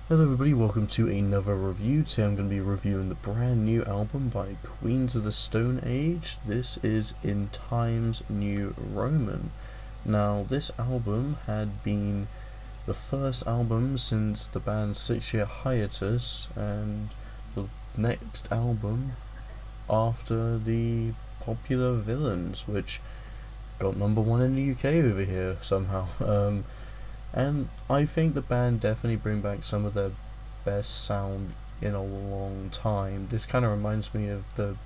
Hello everybody, welcome to another review. Today I'm going to be reviewing the brand new album by Queens of the Stone Age. This is In Times New Roman. Now, this album had been the first album since the band's 6-year hiatus, and the next album after the Popular Villains, which got #1 in the UK over here somehow. And I think the band definitely bring back some of their best sound in a long time. This kind of reminds me of the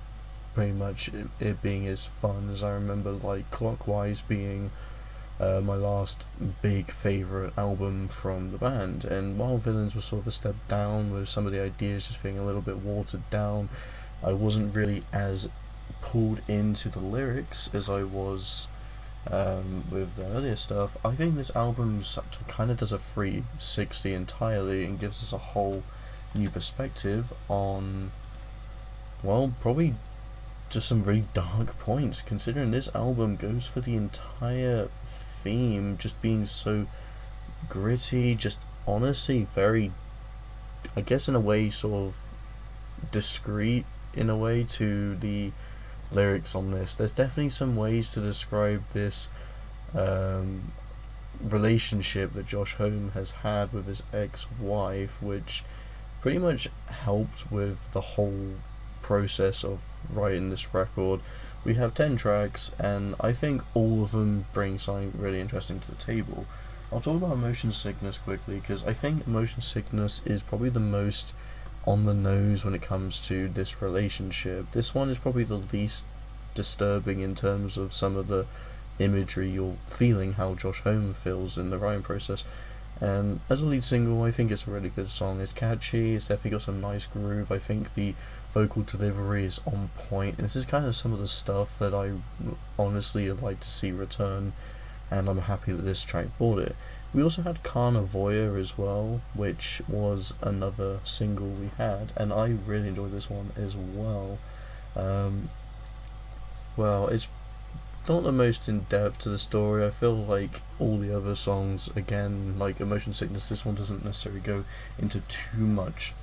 pretty much it being as fun as I remember, like Clockwise being my last big favourite album from the band. And while Villains was sort of a step down with some of the ideas just being a little bit watered down, I wasn't really as pulled into the lyrics as I was with the earlier stuff. I think this album kind of does a 360 entirely and gives us a whole new perspective on, well, probably just some really dark points, considering this album goes for the entire theme just being so gritty, just honestly very, I guess in a way, sort of discreet in a way to the lyrics on this. There's definitely some ways to describe this relationship that Josh Homme has had with his ex-wife, which pretty much helped with the whole process of writing this record. We have 10 tracks, and I think all of them bring something really interesting to the table. I'll talk about Motion Sickness quickly, because I think Motion Sickness is probably the most on the nose when it comes to this relationship. This one is probably the least disturbing in terms of some of the imagery you're feeling, how Josh Homme feels in the writing process. And as a lead single, I think it's a really good song. It's catchy, it's definitely got some nice groove. I think the vocal delivery is on point, and this is kind of some of the stuff that I honestly would like to see return, and I'm happy that this track brought it. We also had Carnavoya as well, which was another single we had, and I really enjoyed this one as well. Well, it's not the most in-depth to the story. I feel like all the other songs, again, like Emotion Sickness, this one doesn't necessarily go into too much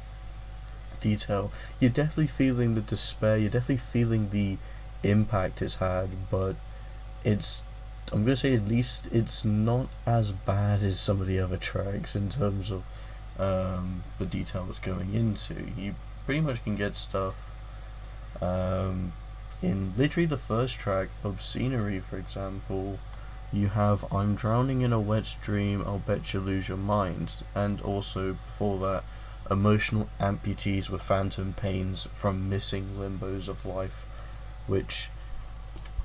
detail. You're definitely feeling the despair, you're definitely feeling the impact it's had, but I'm going to say at least it's not as bad as some of the other tracks in terms of the detail it's going into. You pretty much can get stuff in literally the first track, Obscenery, for example. You have I'm drowning in a wet dream, I'll bet you lose your mind. And also before that, Emotional amputees with phantom pains from missing limbos of life, which,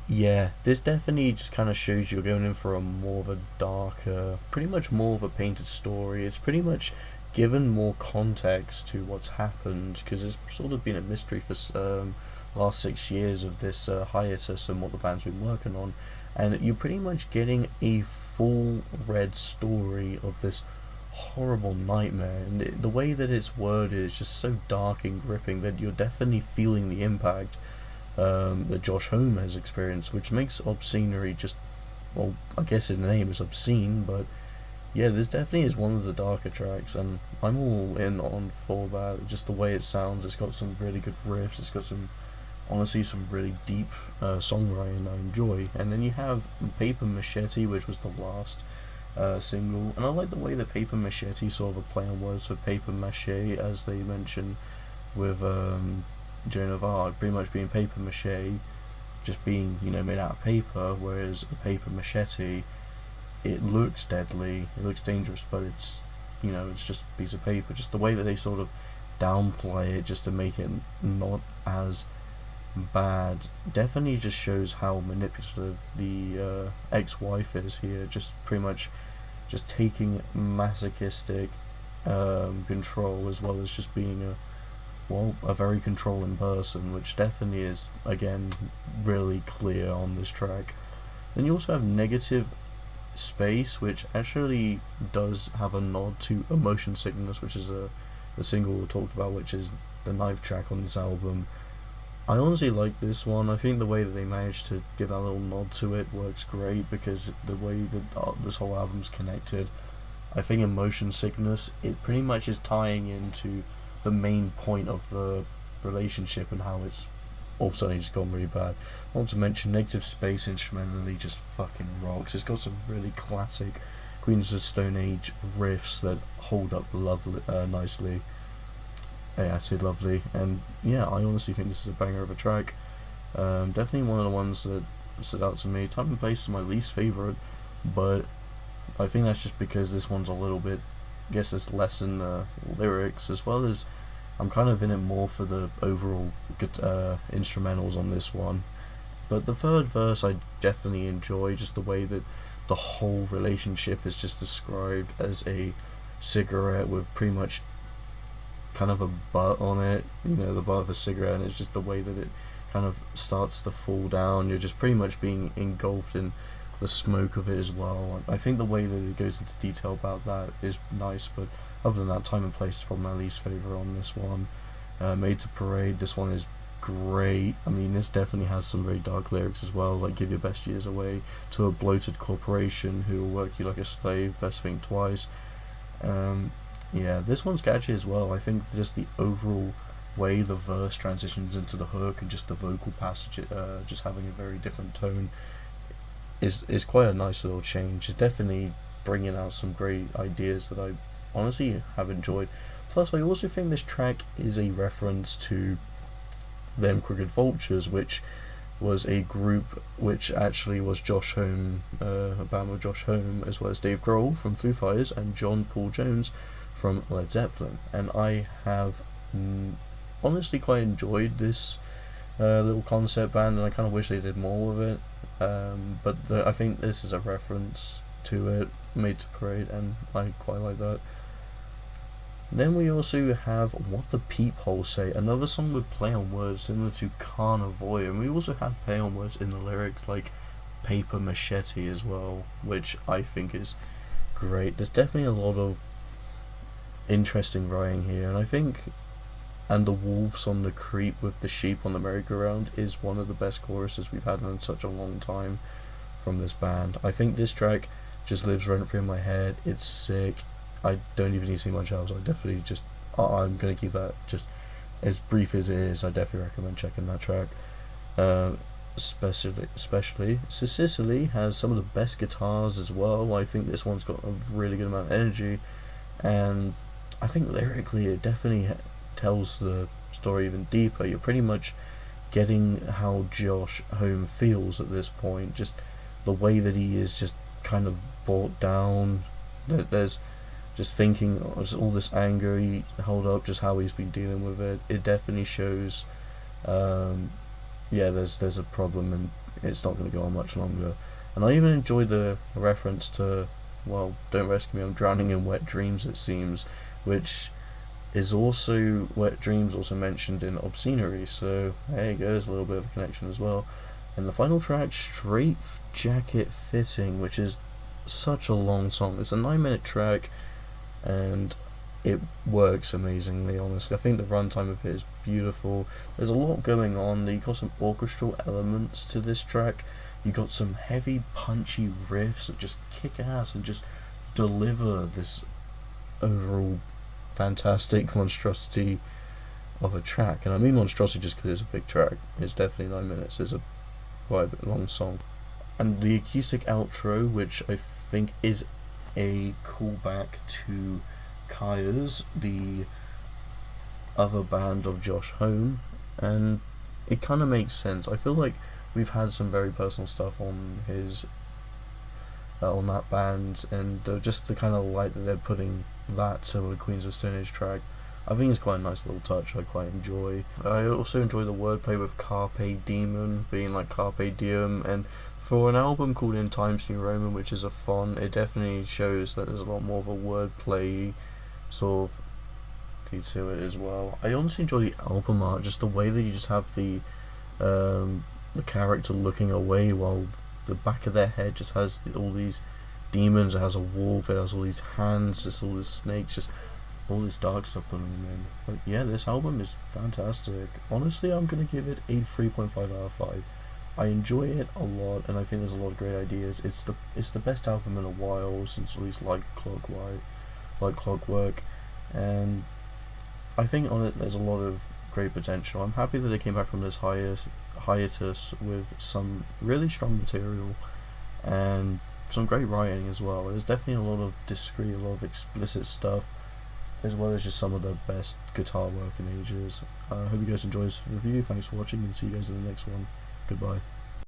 yeah, this definitely just kind of shows you're going in for a more of a darker, pretty much more of a painted story. It's pretty much given more context to what's happened, because it's sort of been a mystery for last 6 years of this hiatus and what the band's been working on, and you're pretty much getting a full read story of this horrible nightmare, and the way that it's worded is just so dark and gripping that you're definitely feeling the impact that Josh Homme has experienced, which makes Obscenery just, well, I guess his name is obscene, but yeah, this definitely is one of the darker tracks, and I'm all in on for that. Just the way it sounds, it's got some really good riffs, it's got some, honestly, some really deep songwriting I enjoy. And then you have Paper Machete, which was the last single, and I like the way that Paper Machete sort of a play on words for paper mache, as they mention with Joan of Arc, pretty much being paper mache, just being, made out of paper, whereas a paper machete, it looks deadly, it looks dangerous, but it's, it's just a piece of paper. Just the way that they sort of downplay it just to make it not as bad definitely just shows how manipulative the ex-wife is here, just pretty much just taking masochistic control, as well as just being a very controlling person, which definitely is, again, really clear on this track. Then you also have Negative Space, which actually does have a nod to Emotion Sickness, which is the single we talked about, which is the 9th track on this album. I honestly like this one. I think the way that they managed to give that little nod to it works great, because the way that this whole album's connected I think in Motion Sickness, it pretty much is tying into the main point of the relationship and how it's all of a sudden just gone really bad. Not to mention, Negative Space instrumentally just fucking rocks. It's got some really classic Queens of the Stone Age riffs that hold up nicely. Yeah, I said lovely, and yeah, I honestly think this is a banger of a track. Definitely one of the ones that stood out to me. Time and Place is my least favourite, but I think that's just because this one's a little bit, I guess there's less in lyrics, as well as I'm kind of in it more for the overall instrumentals on this one. But the third verse I definitely enjoy, just the way that the whole relationship is just described as a cigarette with pretty much kind of a butt on it, the butt of a cigarette, and it's just the way that it kind of starts to fall down. You're just pretty much being engulfed in the smoke of it as well. I think the way that it goes into detail about that is nice, but other than that, Time and Place is probably my least favourite on this one. Made to Parade, this one is great. I mean, this definitely has some very dark lyrics as well, like give your best years away to a bloated corporation who will work you like a slave, best thing twice. Yeah, this one's catchy as well. I think just the overall way the verse transitions into the hook and just the vocal passage, just having a very different tone, is quite a nice little change. It's definitely bringing out some great ideas that I honestly have enjoyed. Plus, I also think this track is a reference to Them Crooked Vultures, which was a group which actually was Josh Homme, a band with Josh Homme, as well as Dave Grohl from Foo Fighters and John Paul Jones from Led Zeppelin. And I have honestly quite enjoyed this little concept band, and I kind of wish they did more with it. But I think this is a reference to it, Made to Parade, and I quite like that. Then we also have What the Peepholes Say, another song with play on words similar to Carnivore, and we also have play on words in the lyrics like paper machete as well, which I think is great. There's definitely a lot of interesting writing here, and I think And the Wolves on the Creep with the Sheep on the Merry-Go-Round is one of the best choruses we've had in such a long time from this band. I think this track just lives rent-free in my head. It's sick. I don't even need to see much else. I definitely just, I'm going to keep that just as brief as it is. I definitely recommend checking that track. Especially Sicily has some of the best guitars as well. I think this one's got a really good amount of energy, and I think lyrically it definitely tells the story even deeper. You're pretty much getting how Josh Homme feels at this point, just the way that he is just kind of brought down, that there's just thinking all this anger he held up, just how he's been dealing with it. It definitely shows there's a problem and it's not going to go on much longer. And I even enjoyed the reference to, well, don't rescue me, I'm drowning in wet dreams, it seems, which is also, Wet Dreams also mentioned in Obscenery, so there you go, there's a little bit of a connection as well. And the final track, Straight Jacket Fitting, which is such a long song. It's a 9-minute track, and it works amazingly, honestly. I think the runtime of it is beautiful. There's a lot going on. You got some orchestral elements to this track. You got some heavy, punchy riffs that just kick ass and just deliver this overall fantastic monstrosity of a track. And I mean monstrosity just because it's a big track. It's definitely 9 minutes. It's a quite a long song. And the acoustic outro, which I think is a callback to Kaya's, the other band of Josh Homme, and it kind of makes sense. I feel like we've had some very personal stuff on his on that band, and just the kind of light that they're putting that to a Queens of Stone Age track, I think it's quite a nice little touch. I quite enjoy. I also enjoy the wordplay with Carpe Demon being like Carpe Diem, and for an album called In Times New Roman, which is a font, it definitely shows that there's a lot more of a wordplay sort of to it as well. I honestly enjoy the album art, just the way that you just have the character looking away while the back of their head just has all these demons. It has a wolf, it has all these hands, just all these snakes, just all this dark stuff put them in. But yeah, this album is fantastic. Honestly, I'm going to give it a 3.5 out of 5. I enjoy it a lot, and I think there's a lot of great ideas. It's the best album in a while since at least like Clockwork, and I think on it there's a lot of great potential. I'm happy that it came back from this hiatus with some really strong material and some great writing as well. There's definitely a lot of discreet, a lot of explicit stuff, as well as just some of the best guitar work in ages. I hope you guys enjoy this review. Thanks for watching, and see you guys in the next one. Goodbye.